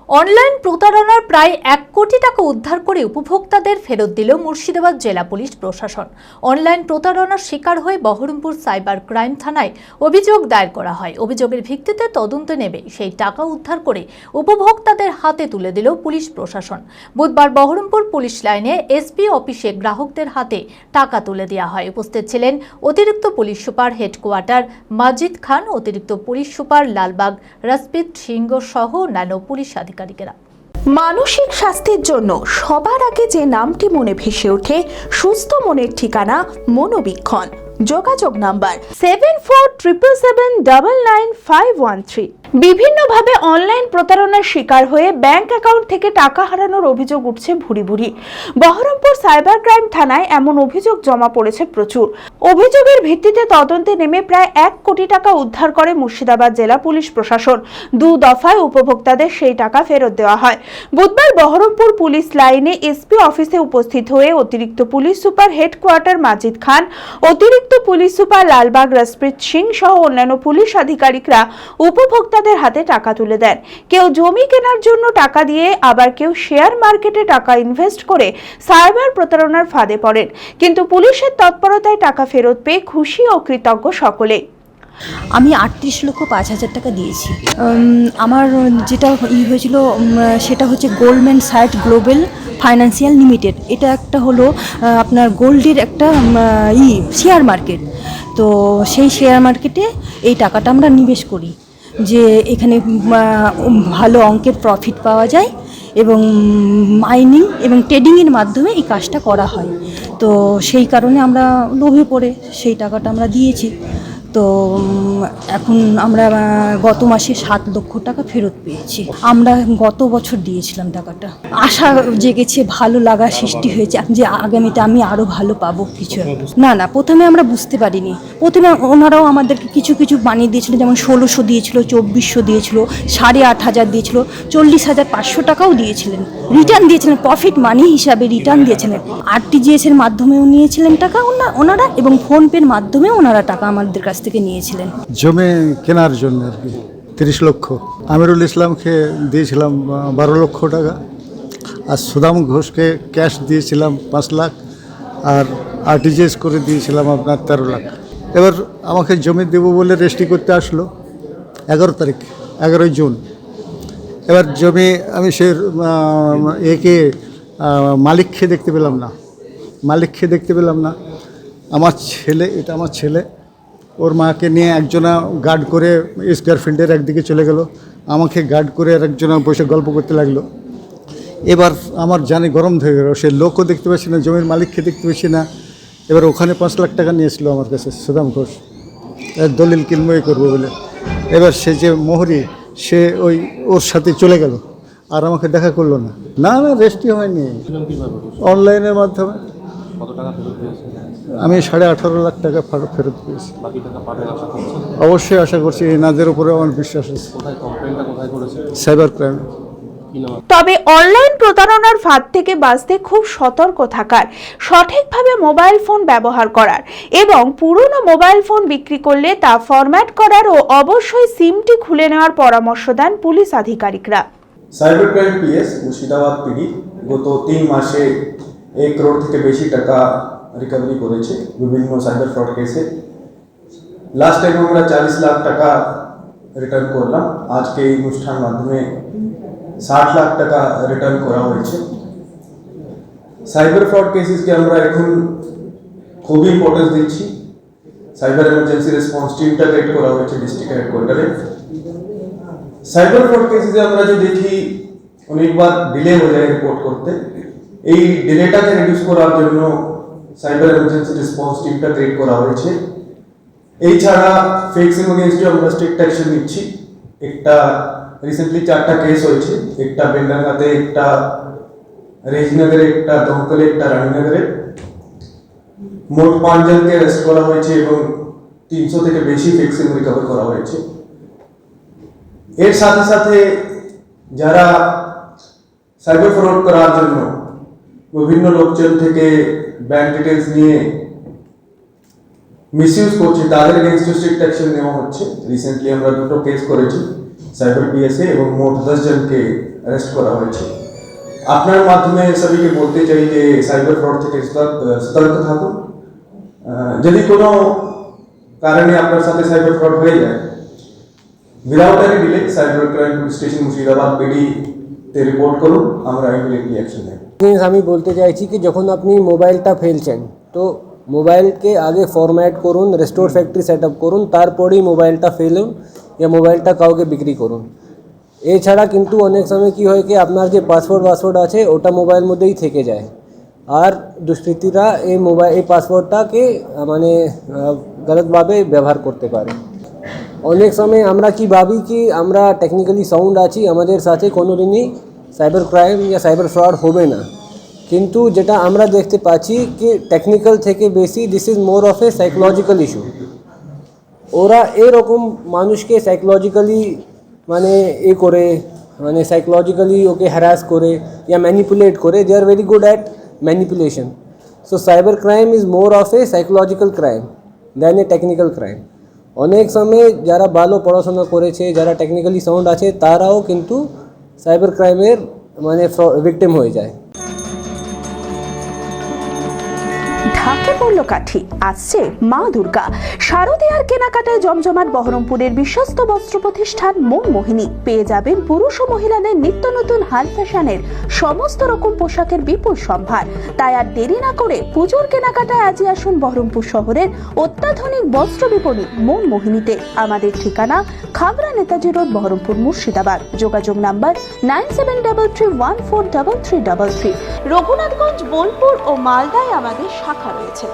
Online প্রতারণার প্রায় 1 কোটি টাকা উদ্ধার করে উপভোক্তাদের ফেরত দিল মুর্শিদাবাদ জেলা পুলিশ প্রশাসন। অনলাইন প্রতারণার শিকার হয়ে বহরমপুর সাইবার ক্রাইম থানায় অভিযোগ দায়ের করা হয়। অভিযোগের ভিত্তিতে তদন্ত নেবে সেই টাকা উদ্ধার করে উপভোক্তাদের হাতে তুলে দিল পুলিশ প্রশাসন। বুধবার বহরমপুর পুলিশ লাইনে এসপি অফিসে গ্রাহকদের হাতে টাকা তুলে দেওয়া হয়। উপস্থিত ছিলেন অতিরিক্ত পুলিশ সুপার হেডকোয়ার্টার মাজিদ খান, অতিরিক্ত পুলিশ সুপার লালবাগ রাজপ্রীত সিংহ সহ অন্যান্য পুলিশ আধিকারিকেরা। মানসিক স্বাস্থ্যের জন্য সবার আগে যে নামটি মনে ভেসে ওঠে, সুস্থ মনের ঠিকানা মনোবীক্ষণ। যোগাযোগ নাম্বার 7477799513। বিভিন্নভাবে অনলাইন প্রতারণার শিকার হয়ে ব্যাংক অ্যাকাউন্ট থেকে টাকা হারানোর অভিযোগ উঠছে ভুরি ভুরি। বহরমপুর সাইবার ক্রাইম থানায় এমন অভিযোগ জমা পড়েছে প্রচুর। অভিযোগের ভিত্তিতে তদন্তে নেমে প্রায় 1 কোটি টাকা উদ্ধার করে মুর্শিদাবাদ জেলা পুলিশ প্রশাসন। 2 দফায় উপভোক্তাদের সেই টাকা ফেরত দেওয়া হয়। বুধবার বহরমপুর পুলিশ লাইনে এসপি অফিসে উপস্থিত হয়ে অতিরিক্ত পুলিশ সুপার হেডকোয়ার্টার মাজিদ খান, অতিরিক্ত পুলিশ সুপার লালবাগ রাজপ্রীত সিং সহ অন্যান্য পুলিশ আধিকারিকরা উপভোক্তাদের হাতে টাকা তুলে দেন। কেউ জমি কেনার জন্য টাকা দিয়ে, আবার কেউ শেয়ার মার্কেটে টাকা ইনভেস্ট করে সাইবার প্রতারণার ফাঁদে পড়েন। কিন্তু পুলিশের তৎপরতায় টাকা ফেরত পেয়ে খুশি ও কৃতজ্ঞ সকলে। আমি 38,05,000 টাকা দিয়েছি। আমার যেটা হয়েছিল সেটা হচ্ছে Goldman Sachs global financial limited. এটা একটা হলো আপনার গোল্ডের একটা শেয়ার মার্কেট। তো সেই শেয়ার মার্কেটে এই টাকাটা আমরা নিবেশ করি, যে এখানে ভালো অঙ্কের প্রফিট পাওয়া যায় এবং মাইনিং এবং ট্রেডিংয়ের মাধ্যমে এই কাজটা করা হয়। তো সেই কারণে আমরা লোভে পড়ে সেই টাকাটা আমরা দিয়েছি। তো এখন আমরা গত মাসে 7 লক্ষ টাকা ফেরত পেয়েছি। আমরা গত বছর দিয়েছিলাম টাকাটা। আশা জেগেছে, ভালো লাগা সৃষ্টি হয়েছে যে আগামীতে আমি আরও ভালো পাবো কিছু। না, প্রথমে আমরা বুঝতে পারিনি। প্রথমে ওনারাও আমাদেরকে কিছু কিছু বানিয়ে দিয়েছিল, যেমন 1600 দিয়েছিল, 2400 দিয়েছিল, 8,500 দিয়েছিল, 40,500 টাকাও দিয়েছিলেন। রিটার্ন দিয়েছিলেন, প্রফিট মানি হিসাবে রিটার্ন দিয়েছিলেন। RTGS এর মাধ্যমেও নিয়েছিলেন টাকা ওনারা, এবং ফোনপের মাধ্যমে ওনারা টাকা আমাদের কাছ থেকে নিয়েছিলেন। জমি কেনার জন্য আর কি 30 লক্ষ। আমিরুল ইসলামকে দিয়েছিলাম 12 লক্ষ টাকা, আর সুদাম ঘোষকে ক্যাশ দিয়েছিলাম 5 লাখ, আর RTGS করে দিয়েছিলাম আপনার 13 লাখ। এবার আমাকে জমি দেবো বলে রেজিস্ট্রি করতে আসলো 11 জুন। এবার জমি আমি সে মালিককে দেখতে পেলাম না। আমার ছেলে, এটা আমার ছেলে, ওর মাকে নিয়ে একজনা গার্ড করে স্কোয়ার ফিল্ডের একদিকে চলে গেল, আমাকে গার্ড করে আর একজনা বসে গল্প করতে লাগলো। এবার আমার জানে গরম হয়ে গেল, সে লোকও দেখতে পাচ্ছি না, জমির মালিককে দেখতে পাচ্ছি না। এবার ওখানে 5 লাখ টাকা নিয়েছিল আমার কাছে সুদাম ঘোষ, দলিল কিনবই করবো বলে। এবার সে যে মোহরি, সে ওর সাথে চলে গেল, আর আমাকে দেখা করলো না। রেজিস্ট্রি হয়নি, অনলাইনের মাধ্যমে। আমি 18.5 লাখ টাকা ফেরত পেয়েছি। অবশ্যই আশা করছি এনাদের উপরে আমার বিশ্বাস আছে। Cyber crime. তবে অনলাইন প্রতারণার ফাঁদ থেকে বাঁচতে খুব সতর্ক থাকার, সঠিকভাবে মোবাইল ফোন ব্যবহার করার এবং পুরনো মোবাইল ফোন বিক্রি করলে তা ফরম্যাট করার ও অবশ্যই সিমটি খুলে নেওয়ার পরামর্শ দেন পুলিশ আধিকারিকরা। Cyber crime PS Murshidabad PD গত 3 মাসে 1 করোড় থেকে বেশি টাকা রিকভারি করেছে বিভিন্ন সাইবার ফ্রড কেসে। লাস্ট টাইম আমরা 40 লাখ টাকা রিটার্ন করলাম। আজকে এই অনুষ্ঠান মাধ্যমে 60 লাখ টাকা রিটার্ন করা হয়েছে। সাইবার ফ্রড কেসেসকে আমরা এখন খুবই ইম্পর্টেন্স দিচ্ছি। সাইবার এমার্জেন্সি রেসপন্স টিমটা ক্রিয়েট করা হয়েছে ডিস্ট্রিক্ট হেডকোয়ার্টারে। সাইবার ফ্রড কেসে আমরা যদি দেখি অনেকবার ডিলে হয়ে যায় রিপোর্ট করতে, এই ডিলেটাকে রিডিউস করার জন্য সাইবার এমার্জেন্সি রেসপন্স টিমটা ক্রিয়েট করা হয়েছে। এই ছাড়া ফেক সিম এগেইনস্টে আমরা স্ট্রিক্ট অ্যাকশন নিচ্ছি। একটা রিসেন্টলি 4টা কেস হয়েছে, একটা বেলডাঙ্গাতে, একটা রেজনগরে, একটা দমকলে, একটা রানীনগরে। মোট 5 জনকে অ্যারেস্ট করা হয়েছে এবং 300 থেকে বেশি ফেক সিম রিকভার করা হয়েছে। এর সাথে সাথে যারা সাইবার ফ্রড করার জন্য বিভিন্ন লোকজন থেকে ব্যাংক ডিটেলস নিয়ে মিসইউজ করছে, তাদের এগেইনস্টে স্ট্রিক্ট অ্যাকশন নেওয়া হচ্ছে। রিসেন্টলি আমরা 2টো কেস করেছি সাইবার PS এবং মোট 10 জনকে অ্যারেস্ট করা হয়েছে। আপনার মাধ্যমে সবাইকে বলতে চাই যে সাইবার ফ্রড থেকে সতর্ক থাকুন। যদি কোনো কারণে আপনার সাথে সাইবার ফ্রড হয়ে যায়, without any delay cyber crime police station Murshidabad পিডি-তে রিপোর্ট করুন, আমরা ইমিডিয়েটলি অ্যাকশন নেব। আমি বলতে চাইছি কি যখন আপনি মোবাইলটা ফেলছেন তো মোবাইলকে আগে ফরম্যাট করুন, রেস্টোর ফ্যাক্টরি সেট আপ করুন, তারপরেই মোবাইলটা ফেলুন या মোবাইলটা কাউকে বিক্রি করুন। এছাড়া কিন্তু অনেক সময় কি হয় কি আপনার যে পাসওয়ার্ড আছে ওটা মোবাইল মধ্যেই থেকে যায়, আর দুষ্কৃতীরা এই পাসওয়ার্ডটাকে মানে গলতভাবে ব্যবহার করতে পারে। অনেক সময় আমরা কি ভাবি কি আমরা টেকনিক্যালি সাউন্ড আছি, আমাদের সাথে কোনোদিনই সাইবার ক্রাইম या সাইবার ফ্রড হবে না, কিন্তু যেটা আমরা দেখতে পাচ্ছি কি টেকনিক্যাল থেকে বেশি this is more of a psychological issue. ওরা এরকম মানুষকে সাইকোলজিক্যালি মানে করে মানে সাইকোলজিক্যালি ওকে হ্যারাস করে या ম্যানিপুলেট করে, they are very good at manipulation. So cyber crime is more of a psychological crime than a technical crime. অনেক সময় যারা ভালো পড়াশোনা করেছে, যারা টেকনিক্যালি সাউন্ড আছে, তারাও কিন্তু সাইবার ক্রাইমের মানে ভিকটিম হয়ে যায়। ঢাকে পড়ল কাঠি, আসছে মা দুর্গা। শারদীয়ার কেনাকাটায় জমজমাট বহরমপুরের বিশ্বস্ত বস্ত্র প্রতিষ্ঠান মন মোহিনী। পেয়ে যাবেন পুরুষ ও মহিলাদের নিত্য নতুন হাল ফ্যাশনের সমস্ত রকম পোশাকের বিপুল সম্ভার। তাই আর দেরি না করে পুজোর কেনাকাটায় আজই আসুন বহরমপুর শহরের অত্যাধুনিক বস্ত্র বিপণী মন মোহিনীতে। আমাদের ঠিকানা খাগড়া নেতাজি রোড, বহরমপুর, মুর্শিদাবাদ। যোগাযোগ নাম্বার 9733143333। রঘুনাথগঞ্জ, বোলপুর ও মালদায় আমাদের শাখা রয়েছে।